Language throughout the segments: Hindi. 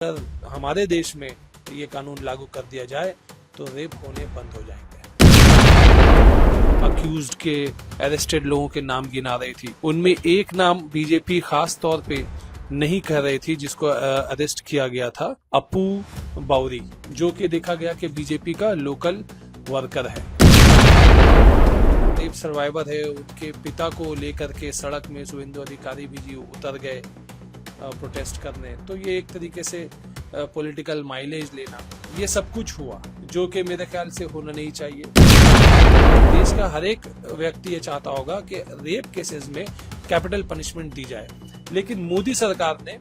अगर हमारे देश में ये कानून लागू कर दिया जाए तो रेप होने बंद हो जाएंगे। अक्यूज्ड के अरेस्टेड लोगों के नाम गिना रही थी, उनमें एक नाम बीजेपी खास तौर पे नहीं कह रही थी, जिसको अरेस्ट किया गया था, अप्पू बाउरी, जो कि देखा गया कि बीजेपी का लोकल वर्कर है, रेप सर्वाइवर है। उनके पिता को लेकर के सड़क में शुभेंदु अधिकारी भी जी उतर गए प्रोटेस्ट करने। तो ये एक तरीके से पॉलिटिकल माइलेज लेना, ये सब कुछ हुआ जो कि मेरे ख्याल से होना नहीं चाहिए। देश का हर एक व्यक्ति ये चाहता होगा कि रेप केसेस में कैपिटल पनिशमेंट दी जाए, लेकिन मोदी सरकार ने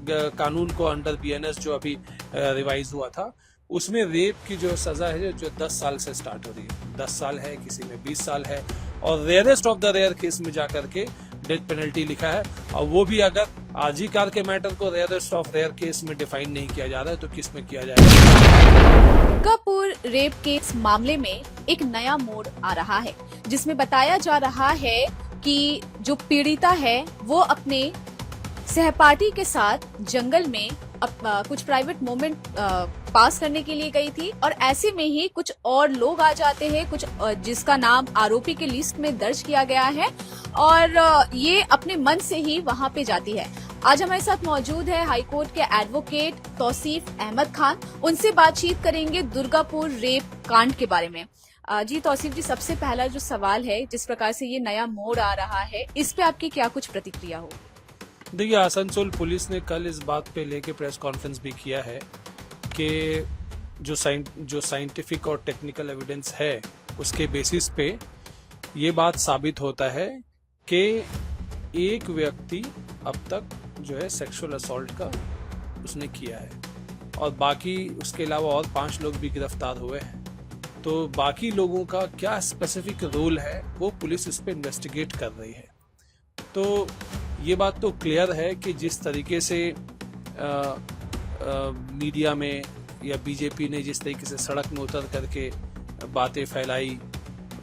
कानून को अंडर बीएनएस जो अभी रिवाइज हुआ था, उसमें रेप की जो सजा है जो 10 साल से स्टार्ट हो रही है, 10 साल है, किसी में 20 साल है, और rarest of the rare case में जाकर के डेथ पेनल्टी लिखा है। और वो भी अगर आरजी कार के मैटर को रेयरेस्ट ऑफ रेयर केस में डिफाइन नहीं किया जा रहा है तो किस में किया जाएगा। दुर्गापुर रेप केस मामले में एक नया मोड़ आ रहा है, जिसमें बताया जा रहा है कि जो पीड़िता है वो अपने सहपाठी के साथ जंगल में कुछ प्राइवेट मोमेंट पास करने के लिए गई थी, और ऐसे में ही कुछ और लोग आ जाते हैं, कुछ जिसका नाम आरोपी के लिस्ट में दर्ज किया गया है, और ये अपने मन से ही वहां पे जाती है। आज हमारे साथ मौजूद है हाईकोर्ट के एडवोकेट तौसीफ अहमद खान, उनसे बातचीत करेंगे दुर्गापुर रेप कांड के बारे में। जी तौसीफ जी, सबसे पहला जो सवाल है, जिस प्रकार से ये नया मोड़ आ रहा है, इस पे आपकी क्या कुछ प्रतिक्रिया हो? देखिए, आसनसोल पुलिस ने कल इस बात पे लेके प्रेस कॉन्फ्रेंस भी किया है कि जो साइंटिफिक और टेक्निकल एविडेंस है उसके बेसिस पे ये बात साबित होता है कि एक व्यक्ति अब तक जो है सेक्सुअल असॉल्ट का उसने किया है, और बाकी उसके अलावा और 5 लोग भी गिरफ्तार हुए हैं। तो बाकी लोगों का क्या स्पेसिफिक रोल है वो पुलिस इस पे इन्वेस्टिगेट कर रही है। तो ये बात तो क्लियर है कि जिस तरीके से मीडिया में या बीजेपी ने जिस तरीके से सड़क में उतर करके बातें फैलाई,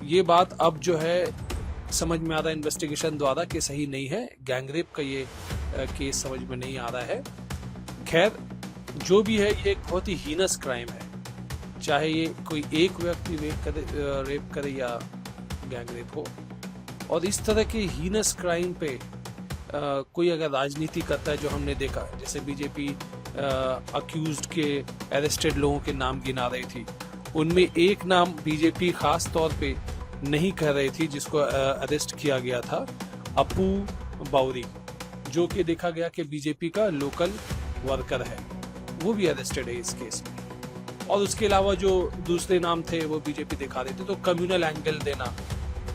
ये बात अब जो है समझ में आ रहा है इन्वेस्टिगेशन द्वारा कि सही नहीं है। गैंगरेप का ये केस समझ में नहीं आ रहा है। खैर, जो भी है ये एक बहुत ही हीनस क्राइम है, चाहे ये कोई एक व्यक्ति रेप करे या गैंगरेप हो। और इस तरह के हीनस क्राइम पे कोई अगर राजनीति करता है, जो हमने देखा, जैसे बीजेपी अक्यूज्ड के अरेस्टेड लोगों के नाम गिना रही थी, उनमें एक नाम बीजेपी खास तौर पे नहीं कह रही थी, जिसको अरेस्ट किया गया था, अप्पू बाउरी, जो कि देखा गया कि बीजेपी का लोकल वर्कर है, वो भी अरेस्टेड है इस केस में। और उसके अलावा जो दूसरे नाम थे वो बीजेपी दिखा रही थी। तो कम्युनल एंगल देना,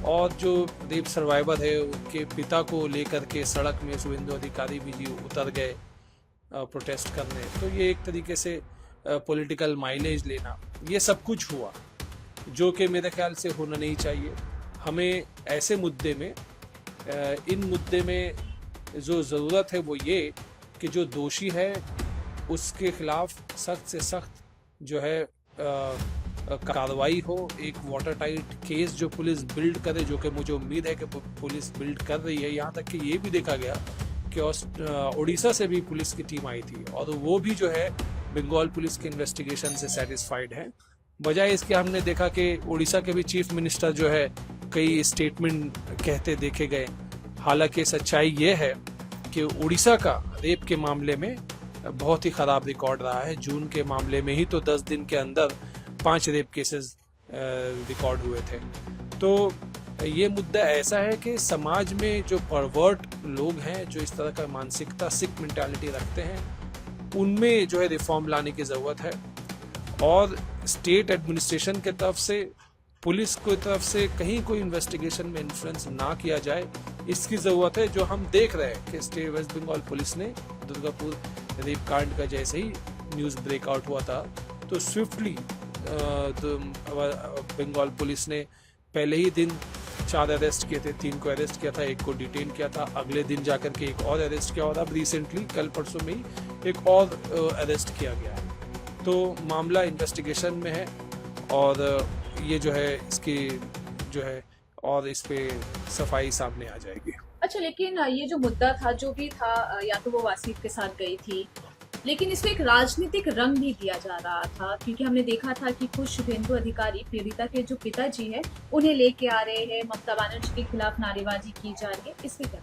और जो रेप सर्वाइवर है उनके पिता को लेकर के सड़क में शुभेंदु अधिकारी भी जी उतर गए प्रोटेस्ट करने, तो ये एक तरीके से पॉलिटिकल माइलेज लेना, ये सब कुछ हुआ जो कि मेरे ख्याल से होना नहीं चाहिए। हमें ऐसे मुद्दे में इन मुद्दे में जो ज़रूरत है वो ये कि जो दोषी है उसके खिलाफ सख्त से सख्त जो है कार्रवाई हो, एक वाटर टाइट केस जो पुलिस बिल्ड करे, जो कि मुझे उम्मीद है कि पुलिस बिल्ड कर रही है। यहाँ तक कि ये भी देखा गया कि उड़ीसा से भी पुलिस की टीम आई थी, और वो भी जो है बंगाल पुलिस के इन्वेस्टिगेशन से सेटिस्फाइड है। बजाय इसके हमने देखा कि उड़ीसा के भी चीफ मिनिस्टर जो है कई स्टेटमेंट कहते देखे गए। हालांकि सच्चाई ये है कि उड़ीसा का रेप के मामले में बहुत ही खराब रिकॉर्ड रहा है। जून के मामले में ही तो 10 दिन के अंदर 5 रेप केसेस रिकॉर्ड हुए थे। तो ये मुद्दा ऐसा है कि समाज में जो परवर्ट लोग हैं, जो इस तरह का मानसिकता, सिक मेंटालिटी रखते हैं, उनमें जो है रिफॉर्म लाने की ज़रूरत है। और स्टेट एडमिनिस्ट्रेशन के तरफ से, पुलिस की तरफ से कहीं कोई इन्वेस्टिगेशन में इन्फ्लुएंस ना किया जाए, इसकी ज़रूरत है। जो हम देख रहे हैं कि स्टेट वेस्ट बंगाल पुलिस ने दुर्गापुर रेप कांड का जैसे ही न्यूज़ ब्रेकआउट हुआ था, तो स्विफ्टली बंगाल पुलिस ने पहले ही दिन 4 अरेस्ट किए थे, 3 को अरेस्ट किया था, 1 को डिटेन किया था, अगले दिन जाकर के एक और अरेस्ट किया, और अब रिसेंटली कल परसों में ही एक और अरेस्ट किया गया है। तो मामला इन्वेस्टिगेशन में है, और ये जो है इसकी जो है और इस पे सफाई सामने आ जाएगी। अच्छा, लेकिन ये जो मुद्दा था, जो भी था, या तो वो वासिफ के साथ गई थी, लेकिन इसको एक राजनीतिक रंग भी दिया जा रहा था, क्योंकि हमने देखा था कि कुछ शुभेंदु अधिकारी पीड़िता के जो पिताजी हैं उन्हें लेके आ रहे हैं, ममता बनर्जी के खिलाफ नारेबाजी की जा रही है, इसके क्या?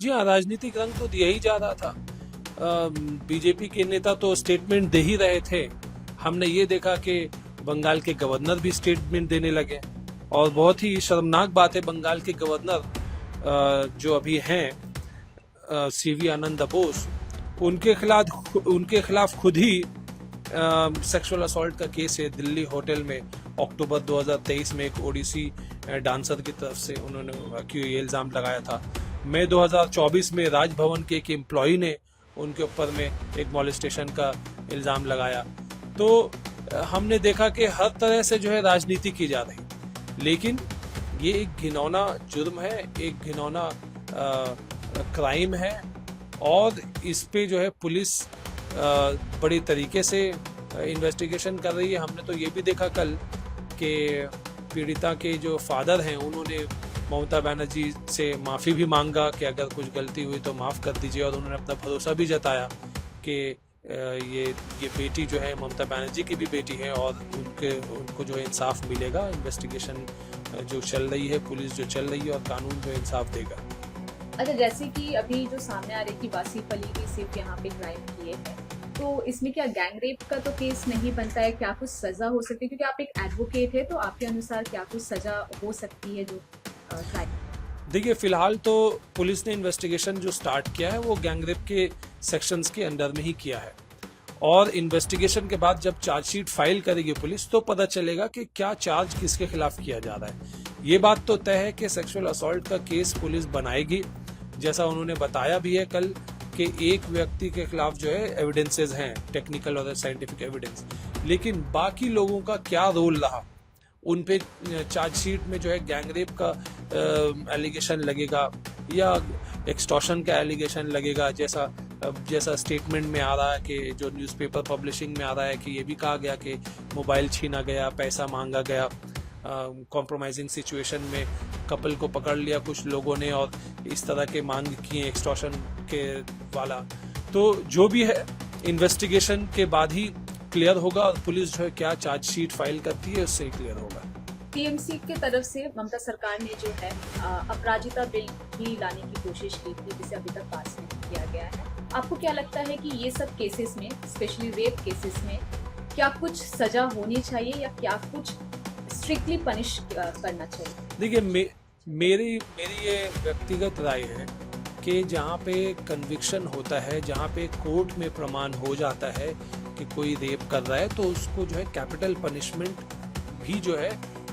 जी हाँ, राजनीतिक रंग तो दिया ही जा रहा था। बीजेपी के नेता तो स्टेटमेंट दे ही रहे थे। हमने ये देखा कि बंगाल के गवर्नर भी स्टेटमेंट देने लगे, और बहुत ही शर्मनाक बात है, बंगाल के गवर्नर जो अभी हैं सीवी आनंद बोस, उनके खिलाफ खुद ही सेक्सुअल असॉल्ट का केस है। दिल्ली होटल में अक्टूबर 2023 में एक ओडिसी डांसर की तरफ से उन्होंने ये इल्जाम लगाया था। मई 2024 में राजभवन के एक एम्प्लॉई ने उनके ऊपर में एक मॉलेस्टेशन का इल्जाम लगाया। तो हमने देखा कि हर तरह से जो है राजनीति की जा रही, लेकिन ये एक घिनौना जुर्म है, एक घिनौना क्राइम है, और इस पे जो है पुलिस बड़ी तरीके से इन्वेस्टिगेशन कर रही है। हमने तो ये भी देखा कल कि पीड़िता के जो फादर हैं उन्होंने ममता बनर्जी से माफ़ी भी मांगा कि अगर कुछ गलती हुई तो माफ़ कर दीजिए, और उन्होंने अपना भरोसा भी जताया कि ये बेटी जो है ममता बनर्जी की भी बेटी है, और उनको जो है इंसाफ मिलेगा। इन्वेस्टिगेशन जो चल रही है, पुलिस जो चल रही है, और कानून जो इंसाफ देगा। अच्छा, जैसे कि अभी जो सामने आ रही है कि वासिफ अली भी सिर्फ यहाँ पे क्राइम किए हैं, तो इसमें क्या गैंग रेप का तो केस नहीं बनता है? क्या कुछ सजा हो सकती है? क्योंकि आप एक एडवोकेट है, तो आपके अनुसार क्या कुछ सजा हो सकती है जो क्राइम? देखिए, फिलहाल तो पुलिस ने इन्वेस्टिगेशन जो स्टार्ट किया है वो गैंगरेप के सेक्शंस के अंडर में ही किया है, और इन्वेस्टिगेशन के बाद जब चार्जशीट फाइल करेगी पुलिस तो पता चलेगा कि क्या चार्ज किसके खिलाफ किया जा रहा है। ये बात तो तय है कि सेक्सुअल असॉल्ट का केस पुलिस बनाएगी, जैसा उन्होंने बताया भी है कल कि एक व्यक्ति के खिलाफ जो है एविडेंसेस हैं, टेक्निकल और साइंटिफिक एविडेंस, लेकिन बाकी लोगों का क्या रोल रहा उन पे चार्जशीट में जो है गैंगरेप का एलिगेशन लगेगा या एक्सटॉर्शन का एलिगेशन लगेगा, जैसा स्टेटमेंट में आ रहा है कि जो न्यूज़पेपर पब्लिशिंग में आ रहा है कि ये भी कहा गया कि मोबाइल छीना गया, पैसा मांगा गया, कॉम्प्रोमाइजिंग सिचुएशन में कपल को पकड़ लिया कुछ लोगों ने और इस तरह के मांग किए एक्सटॉर्शन के वाला। तो जो भी है इन्वेस्टिगेशन के बाद ही क्लियर होगा, और पुलिस जो है क्या चार्जशीट फाइल करती है उससे ही क्लियर होगा। टीएमसी के तरफ से ममता सरकार ने जो है अपराजिता बिल भी लाने की कोशिश की थी, जिसे अभी तक पास नहीं किया गया है। आपको क्या लगता है कि ये सब केसेस में, स्पेशली रेप केसेस में, क्या कुछ सजा होनी चाहिए या क्या कुछ स्ट्रिक्टली पनिश करना चाहिए? देखिए, मेरी ये व्यक्तिगत राय है कि जहाँ पे कन्विक्शन होता है, जहाँ पे कोर्ट में प्रमाण हो जाता है कि कोई रेप कर रहा है, तो उसको जो है कैपिटल पनिशमेंट भी जो है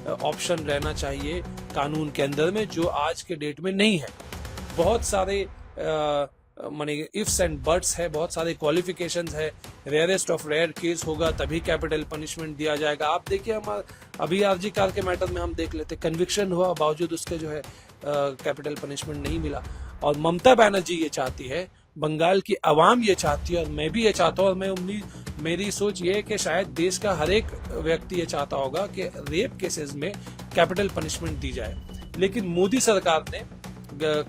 ऑप्शन रहना चाहिए कानून के अंदर में, जो आज के डेट में नहीं है। बहुत सारे माने इफ्स एंड बट्स है, बहुत सारे क्वालिफिकेशंस है। रेयरेस्ट ऑफ रेयर केस होगा तभी कैपिटल पनिशमेंट दिया जाएगा। आप देखिए, हम अभी आरजी कार के मैटर में हम देख लेते, कन्विक्शन हुआ बावजूद उसके जो है कैपिटल पनिशमेंट नहीं मिला। और ममता बनर्जी ये चाहती है, बंगाल की आवाम ये चाहती है, और मैं भी ये चाहता हूँ, और मेरी सोच ये है कि शायद देश का हर एक व्यक्ति ये चाहता होगा कि रेप केसेस में कैपिटल पनिशमेंट दी जाए। लेकिन मोदी सरकार ने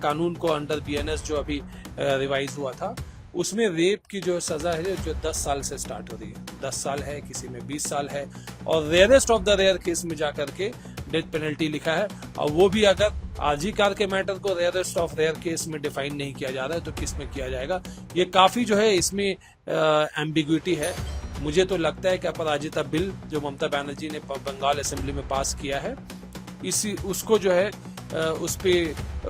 कानून को अंडर बीएनएस जो अभी रिवाइज हुआ था, उसमें रेप की जो सजा है जो 10 साल से स्टार्ट हो रही है, 10 साल है, किसी में 20 साल है, और rarest of the rare case में जाकर के डेथ पेनल्टी लिखा है। और वो भी अगर आरजी कार के मैटर को रेयरेस्ट ऑफ रेयर केस में डिफाइन नहीं किया जा रहा है तो किस में किया जाएगा? ये काफी जो है इसमें एम्बिग्विटी है। मुझे तो लगता है कि अपराजिता बिल जो ममता बनर्जी ने बंगाल असेंबली में पास किया है, उसको जो है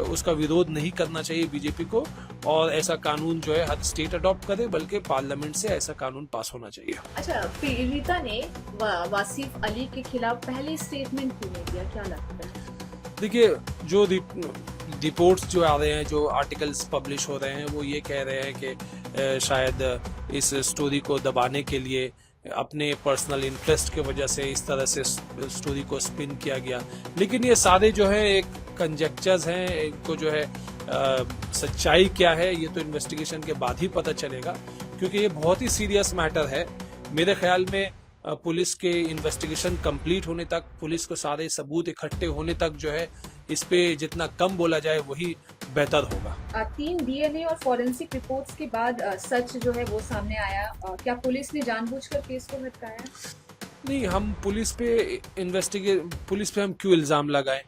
उसका विरोध नहीं करना चाहिए बीजेपी को, और ऐसा कानून जो है हर स्टेट अडॉप्ट करे, बल्कि पार्लियामेंट से ऐसा कानून पास होना चाहिए। अच्छा, पीड़िता ने वासिफ अली के खिलाफ पहले स्टेटमेंट क्यों नहीं दिया, क्या लगता है? देखिए, जो रिपोर्ट्स जो आ रहे हैं, जो आर्टिकल्स पब्लिश हो रहे हैं, वो ये कह रहे हैं कि शायद इस स्टोरी को दबाने के लिए, अपने पर्सनल इंटरेस्ट की वजह से इस तरह से स्टोरी को स्पिन किया गया। लेकिन ये सारे जो है एक कंजेक्चर्स हैं, इनको जो है सच्चाई क्या है ये तो इन्वेस्टिगेशन के बाद ही पता चलेगा, क्योंकि ये बहुत ही सीरियस मैटर है। मेरे ख्याल में पुलिस के इन्वेस्टिगेशन कंप्लीट होने तक, पुलिस को सारे सबूत इकट्ठे होने तक जो है इस पे जितना कम बोला जाए वही बेहतर होगा। 3 डीएनए और फॉरेंसिक रिपोर्ट्स के बाद सच जो है वो सामने आया। क्या पुलिस ने जानबूझकर केस को भटकाया? नहीं, हम पुलिस पे हम क्यों इल्जाम लगाएं?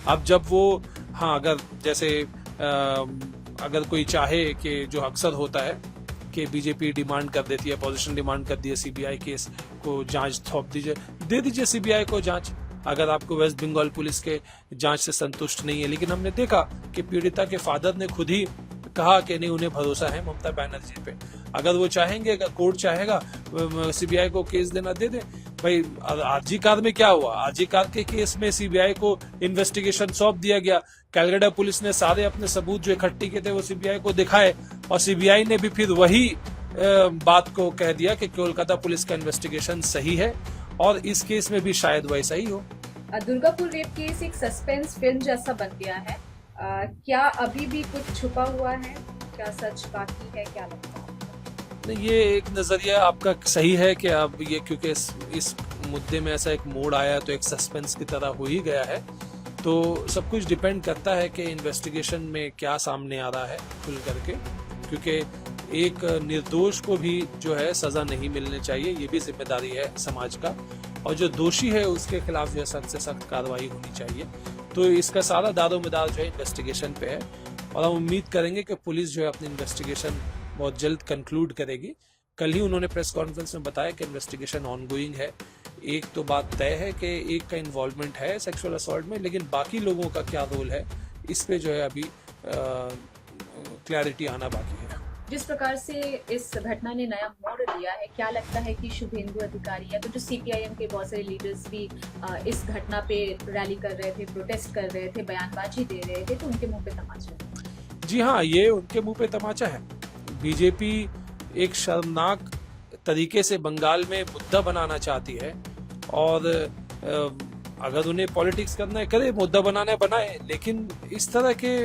अब जब वो अगर जैसे अगर कोई चाहे कि जो अक्सर होता है कि बीजेपी डिमांड कर देती है, अपोजिशन डिमांड कर दी है सीबीआई केस को जांच सौंप दीजिए, दे दीजिए सीबीआई को जांच, अगर आपको वेस्ट बंगाल पुलिस के जांच से संतुष्ट नहीं है। लेकिन हमने देखा कि पीड़िता के फादर ने खुद ही कहा कि नहीं, उन्हें भरोसा है ममता बनर्जी पे। अगर वो चाहेंगे, अगर कोर्ट चाहेगा सीबीआई को केस देना, दे दे भाई। आरजी कार में क्या हुआ? आरजी कार के केस में सीबीआई को इन्वेस्टिगेशन सौंप दिया गया। कैलकाटा पुलिस ने सारे अपने सबूत जो इकट्ठी किए थे वो सीबीआई को दिखाए, और सीबीआई ने भी फिर वही बात को कह दिया कि कोलकाता पुलिस का इन्वेस्टिगेशन सही है, और इस केस में भी शायद वैसा ही हो। दुर्गापुर रेप केस एक सस्पेंस फिल्म जैसा बन गया है। क्या अभी भी कुछ छुपा हुआ है? क्या सच बाकी है? क्या लगता है? नहीं, ये एक नजरिया आपका सही है कि अब ये क्योंकि इस मुद्दे में ऐसा एक मोड़ आया तो एक सस्पेंस की तरह हो ही गया है। तो सब कुछ डिपेंड करता है कि इन्वेस्टिगेशन में क्या सामने आ रहा है खुल करके, क्योंकि एक निर्दोष को भी जो है सजा नहीं मिलनी चाहिए, ये भी जिम्मेदारी है समाज का, और जो दोषी है उसके खिलाफ जो है सख्त से सख्त कार्रवाई होनी चाहिए। तो इसका सारा दारोमदार जो है इन्वेस्टिगेशन पे है, और हम उम्मीद करेंगे कि पुलिस जो है अपनी इन्वेस्टिगेशन बहुत जल्द कंक्लूड करेगी। कल ही उन्होंने प्रेस कॉन्फ्रेंस में बताया कि इन्वेस्टिगेशन ऑनगोइंग है। एक तो बात तय है कि एक का इन्वॉल्वमेंट है सेक्सुअल असॉल्ट में, लेकिन बाकी लोगों का क्या रोल है इस पे जो है अभी क्लैरिटी आना बाकी है। जिस प्रकार से इस घटना ने नया मोड़ लिया है, क्या लगता है कि शुभेंदु अधिकारी या तो जो सीपीआईएम के बहुत सारे लीडर्स भी इस घटना पे रैली कर रहे थे, प्रोटेस्ट कर रहे थे, बयानबाजी दे रहे थे, तो उनके मुंह पे तमाचा है? जी हाँ, ये उनके मुंह पे तमाचा है। बीजेपी एक शर्मनाक तरीके से बंगाल में मुद्दा बनाना चाहती है, और अगर उन्हें पॉलिटिक्स करना है करे, मुद्दा बनाना है बनाए, लेकिन इस तरह के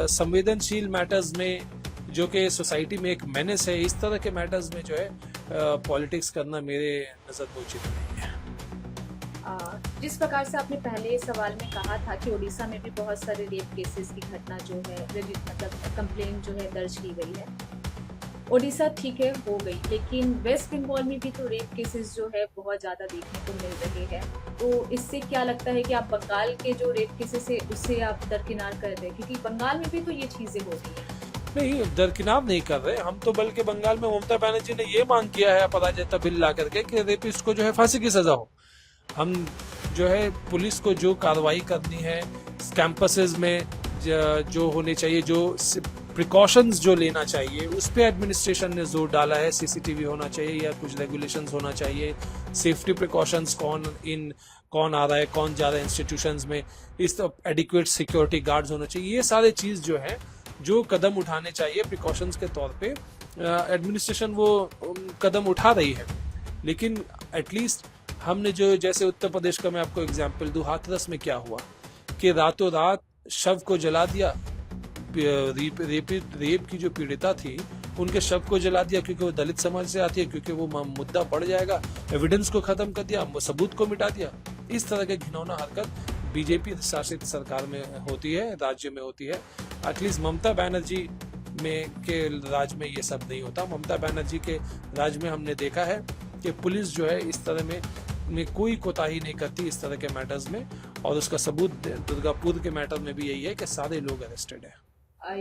संवेदनशील मैटर्स में जो कि सोसाइटी में एक मेनेस है, इस तरह के मैटर्स में जो है पॉलिटिक्स करना मेरे नजर में उचित नहीं है। जिस प्रकार से आपने पहले सवाल में कहा था कि ओडिशा में भी बहुत सारे रेप केसेस की घटना जो है मतलब कंप्लेंट जो है दर्ज की गई है, ओडिशा ठीक है हो गई, लेकिन वेस्ट बंगाल में भी तो रेप केसेस जो है बहुत ज्यादा देखने को मिल रहे हैं। तो इससे क्या लगता है कि आप बंगाल के जो रेप केसेस है उससे आप दरकिनार कर रहे हैं, क्योंकि बंगाल में भी तो ये चीजें हो रही है? नहीं, दरकिनार नहीं कर रहे हम तो, बल्कि बंगाल में ममता बनर्जी ने ये मांग किया है पराजिता बिल ला करके कि रेपिस्ट को जो है फांसी की सजा हो। हम जो है पुलिस को जो कार्रवाई करनी है कैंपसेस में जो होने चाहिए, जो प्रिकॉशंस जो लेना चाहिए, उस पे एडमिनिस्ट्रेशन ने जोर डाला है। सीसीटीवी होना चाहिए या कुछ रेगुलेशंस होना चाहिए, सेफ्टी प्रिकॉशंस कौन आ रहा है, कौन जा रहा है इंस्टीट्यूशंस में, इस एडिक्वेट सिक्योरिटी गार्ड्स होना चाहिए। ये सारे चीज जो है जो कदम उठाने चाहिए प्रिकॉशंस के तौर पे, एडमिनिस्ट्रेशन वो कदम उठा रही है। लेकिन एटलीस्ट हमने जो, जैसे उत्तर प्रदेश का मैं आपको एग्जांपल दूं, हाथरस में क्या हुआ कि रातों रात शव को जला दिया। रेप की जो पीड़िता थी उनके शव को जला दिया, क्योंकि वो दलित समाज से आती है, क्योंकि वो मुद्दा बढ़ जाएगा, एविडेंस को खत्म कर दिया, सबूत को मिटा दिया। इस तरह के घिनौना हरकत बीजेपी शासित सरकार में होती है, राज्य में होती है। एटलीस्ट ममता बनर्जी के राज्य में ये सब नहीं होता। ममता बनर्जी के राज्य में हमने देखा है कि पुलिस जो है इस तरह में कोई कोताही नहीं करती इस तरह के मैटर्स में, और उसका सबूत दुर्गापुर के मैटर में भी यही है कि सारे लोग अरेस्टेड है।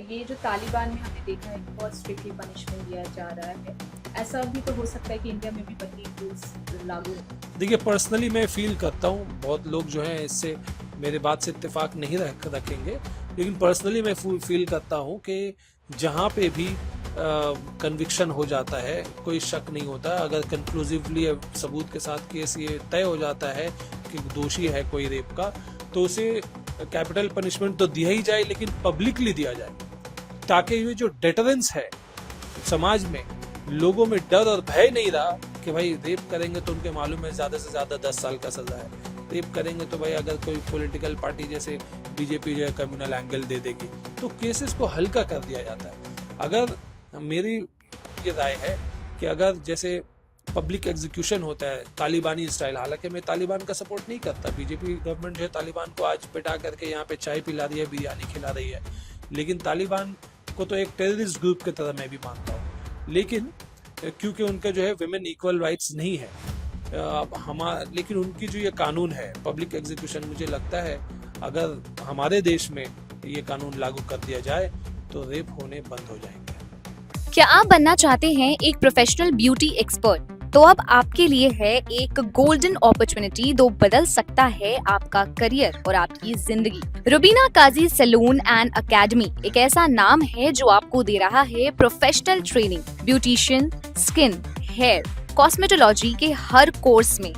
ये जो तालिबान में हमने देखा है बहुत स्ट्रिक्टली पनिशमेंट दिया जा रहा है, ऐसा भी तो हो सकता है कि इंडिया में भी बदली रूल्स लागू? देखिए, पर्सनली मैं फील करता हूँ, बहुत लोग जो हैं इससे मेरे बात से इत्तेफाक नहीं रखेंगे, लेकिन पर्सनली मैं फील करता हूँ कि जहाँ पे भी कन्विक्शन हो जाता है, कोई शक नहीं होता, अगर कंक्लूसिवली सबूत के साथ केस ये तय हो जाता है कि दोषी है कोई रेप का, तो उसे कैपिटल पनिशमेंट तो दिया ही जाए, लेकिन पब्लिकली दिया जाए, ताकि ये जो डेटरेंस है समाज में, लोगों में डर और भय नहीं रहा कि भाई रेप करेंगे तो उनके मालूम है ज्यादा से ज्यादा 10 साल का सजा है, रेप करेंगे तो भाई अगर कोई पॉलिटिकल पार्टी जैसे बीजेपी जो है कम्युनल एंगल दे देगी, तो केसेस को हल्का कर दिया जाता है। अगर मेरी ये राय है कि अगर जैसे पब्लिक एग्जीक्यूशन होता है तालिबानी स्टाइल। हालांकि मैं तालिबान का सपोर्ट नहीं करता, बीजेपी गवर्नमेंट जो है तालिबान को आज बिठा करके यहाँ पे चाय पिला रही है, बिरयानी खिला रही है, लेकिन तालिबान को तो एक टेररिस्ट ग्रुप की तरह मैं भी मानता हूँ। लेकिन क्योंकि उनका जो है विमेन इक्वल राइट्स नहीं है, लेकिन उनकी जो ये कानून है पब्लिक एग्जीक्यूशन, मुझे लगता है अगर हमारे देश में ये कानून लागू कर दिया जाए तो रेप होने बंद हो जाएंगे। क्या आप बनना चाहते हैं एक प्रोफेशनल ब्यूटी एक्सपर्ट? तो अब आपके लिए है एक गोल्डन अपॉर्चुनिटी जो बदल सकता है आपका करियर और आपकी जिंदगी। Rubina Kazi salon and academy एक ऐसा नाम है जो आपको दे रहा है professional training, beautician, skin, hair, cosmetology के हर कोर्स में।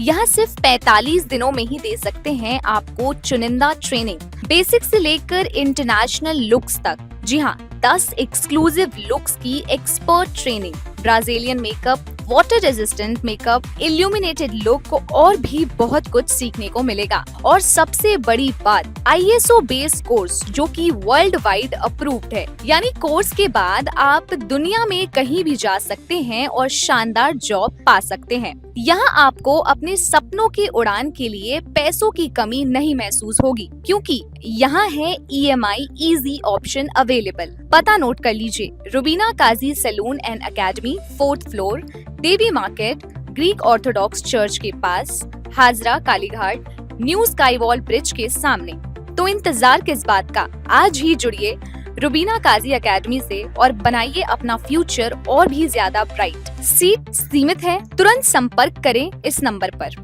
यहाँ सिर्फ 45 दिनों में ही दे सकते हैं आपको चुनिंदा ट्रेनिंग, बेसिक से लेकर इंटरनेशनल लुक्स तक। जी हाँ, 10 एक्सक्लूसिव लुक्स की expert training, Brazilian makeup, water resistant makeup, illuminated look और भी बहुत कुछ सीखने को मिलेगा। और सबसे बड़ी बात, ISO बेस्ड कोर्स जो कि वर्ल्ड वाइड अप्रूव्ड है। यानी कोर्स के बाद आप दुनिया में कहीं भी जा सकते हैं और शानदार जॉब पा सकते हैं। यहाँ आपको अपने सपनों की उड़ान के लिए पैसों की कमी नहीं महसूस होगी, क्योंकि यहाँ है EMI इजी ऑप्शन अवेलेबल। पता नोट कर लीजिए, Rubina Kazi salon and Academy, 4th floor, Devi Market, Greek Orthodox church के पास, Hazra Kalighat, New Sky Wall Bridge के सामने। तो इंतजार किस बात का, आज ही जुड़िए रुबीना काजी एकेडमी से और बनाइए अपना फ्यूचर और भी ज्यादा ब्राइट। सीट सीमित है, तुरंत संपर्क करें इस नंबर पर।